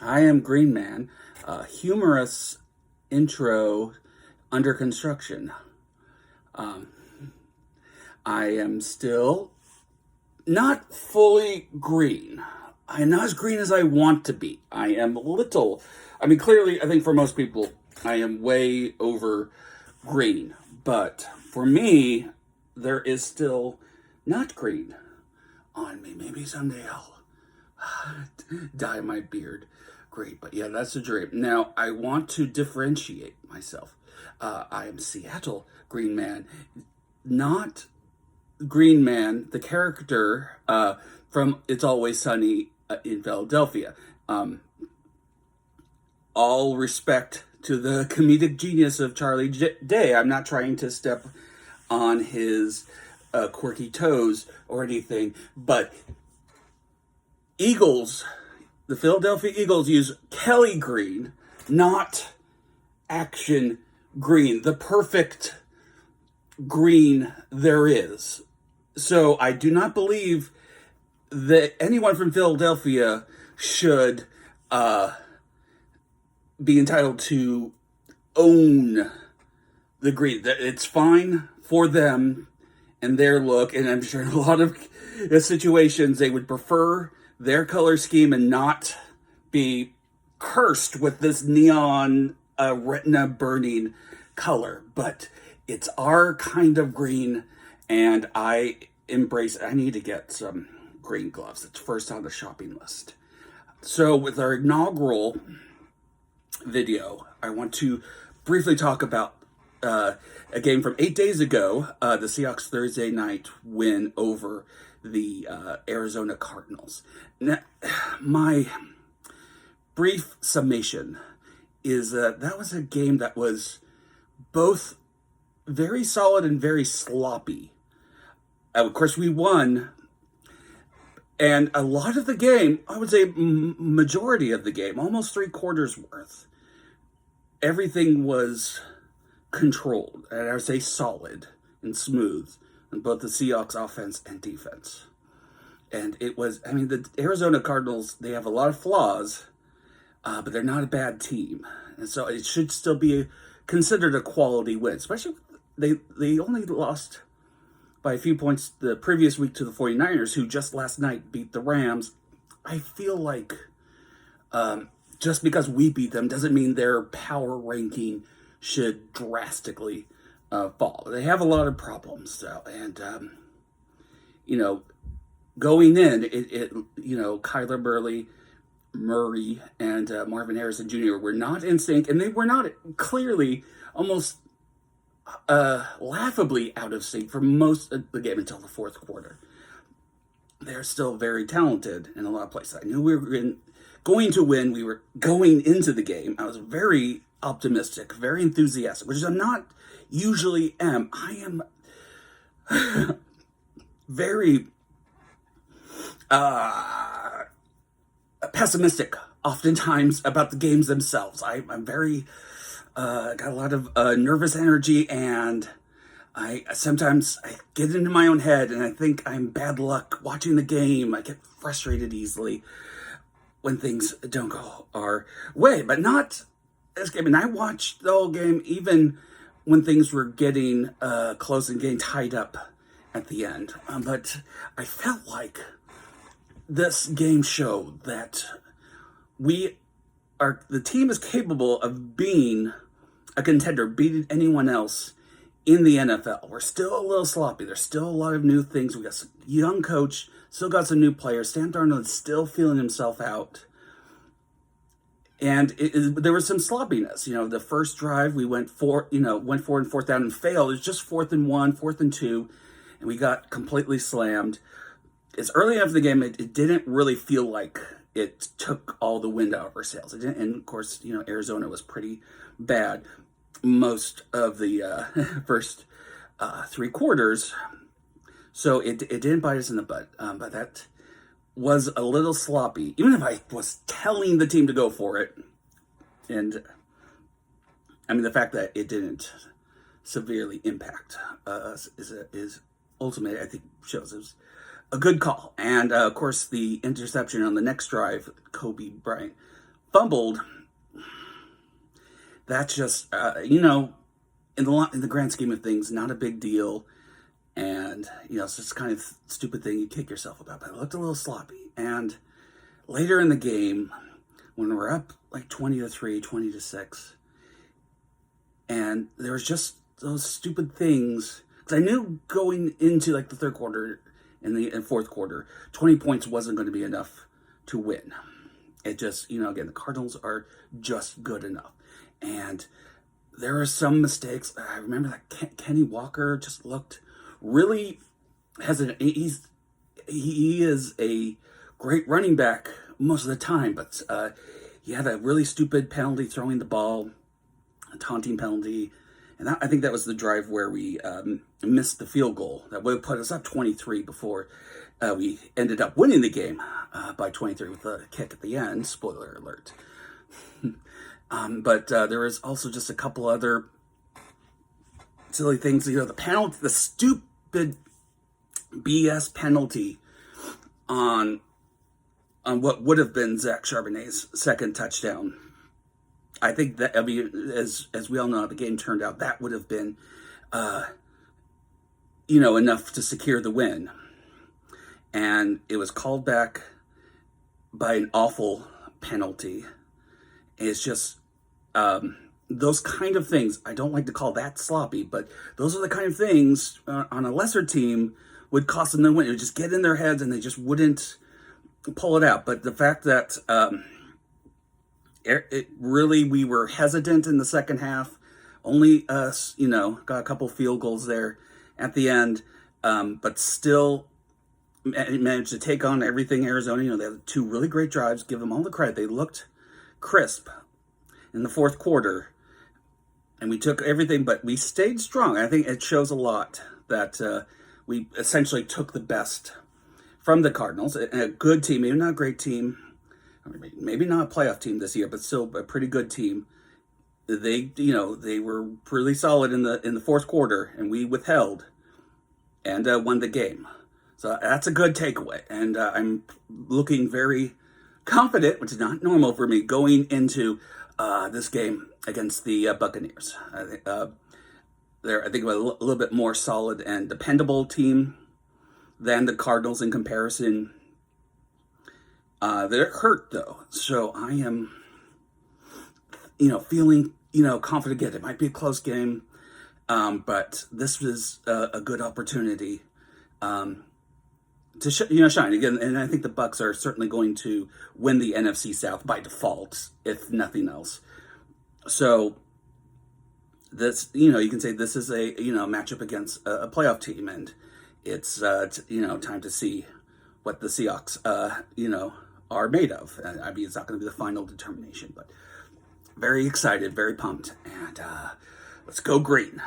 I am Green Man, humorous intro under construction. Um, I am still not fully green. I am not as green as I want to be. I am a little, clearly, I think for most people, I am way over green. But for me, there is still not green on me. Maybe someday I'll dye my beard. Great, but yeah, that's a dream. Now, I want to differentiate myself. I am Seattle Green Man, not Green Man, the character from It's Always Sunny in Philadelphia. All respect to the comedic genius of Charlie Day. I'm not trying to step on his quirky toes or anything, but the Philadelphia Eagles use Kelly green, not action green, the perfect green there is. So I do not believe that anyone from Philadelphia should be entitled to own the green. It's fine for them and their look, and I'm sure in a lot of situations they would prefer their color scheme and not be cursed with this neon retina burning color. But it's our kind of green, and I embrace it. I need to get some green gloves. It's first on the shopping list. So with our inaugural video, I want to briefly talk about a game from 8 days ago, the Seahawks Thursday night win over the Arizona Cardinals. Now, my brief summation is that was a game that was both very solid and very sloppy. Of course, we won, and a lot of the game, I would say majority of the game, almost 3/4 worth, everything was controlled, and I would say solid and smooth in both the Seahawks offense and defense. And it was, the Arizona Cardinals, they have a lot of flaws, but they're not a bad team. And so it should still be considered a quality win, especially they only lost by a few points the previous week to the 49ers, who just last night beat the Rams. I feel like just because we beat them doesn't mean their power ranking should drastically fall. They have a lot of problems, though, and going in, Kyler Murray, and Marvin Harrison Jr. were not in sync, and they were not clearly almost laughably out of sync for most of the game until the fourth quarter. They're still very talented in a lot of places. I knew we were going to win. We were going into the game. I was very optimistic, very enthusiastic, which I'm not usually am. I am very pessimistic oftentimes about the games themselves. I'm very got a lot of nervous energy, and I sometimes get into my own head and I think I'm bad luck watching the game. I get frustrated easily when things don't go our way, but not this game. And I watched the whole game even when things were getting close and getting tied up at the end. But I felt like this game showed that the team is capable of being a contender, beating anyone else in the NFL. We're still a little sloppy. There's still a lot of new things. We got some young coach, still got some new players. Sam Darnold is still feeling himself out. And there was some sloppiness. The first drive we went for and fourth down and failed. It was just 4th and 1, 4th and 2, and we got completely slammed. It's early enough in the game, it didn't really feel like it took all the wind out of our sails. It didn't, and of course, Arizona was pretty bad most of the first 3 quarters, so it didn't bite us in the butt. But that was a little sloppy, even if I was telling the team to go for it. And the fact that it didn't severely impact us is ultimately, I think, shows it was a good call. And of course, the interception on the next drive, Kobe Bryant fumbled, that's just, in the grand scheme of things, not a big deal. And, it's just kind of stupid thing you kick yourself about, but it looked a little sloppy. And later in the game, when we're up like 20-3, 20-6, and there was just those stupid things, because I knew going into like the third quarter and the fourth quarter, 20 points wasn't going to be enough to win. It just, again, the Cardinals are just good enough. And there are some mistakes. I remember that Kenny Walker just looked really hesitant. He is a great running back most of the time, but he had a really stupid penalty throwing the ball, a taunting penalty. And I think that was the drive where we missed the field goal. That would have put us up 23 before we ended up winning the game by 23 with a kick at the end. Spoiler alert. But there was also just a couple other silly things. The stupid BS penalty on what would have been Zach Charbonnet's second touchdown. I think that, as we all know how the game turned out, that would have been, enough to secure the win. And it was called back by an awful penalty. It's just those kind of things. I don't like to call that sloppy, but those are the kind of things on a lesser team would cost them the win. It would just get in their heads and they just wouldn't pull it out. But the fact that we were hesitant in the second half, only us, got a couple field goals there at the end, but still managed to take on everything Arizona. They had two really great drives. Give them all the credit. They looked crisp in the fourth quarter, and we took everything, but we stayed strong. I think it shows a lot that we essentially took the best from the Cardinals, a good team, maybe not a great team, maybe not a playoff team this year, but still a pretty good team. They were really solid in the fourth quarter, and we withheld and won the game. So that's a good takeaway, and I'm looking very confident, which is not normal for me, going into this game against the Buccaneers. They're, I think, a little bit more solid and dependable team than the Cardinals in comparison. They're hurt, though, so I am, feeling, confident again. It might be a close game, but this was a good opportunity to shine again. And I think the Bucs are certainly going to win the NFC South by default, if nothing else. So this, you can say this is a matchup against a playoff team, and it's time to see what the Seahawks are made of. I mean, it's not going to be the final determination, but very excited, very pumped, and let's go green.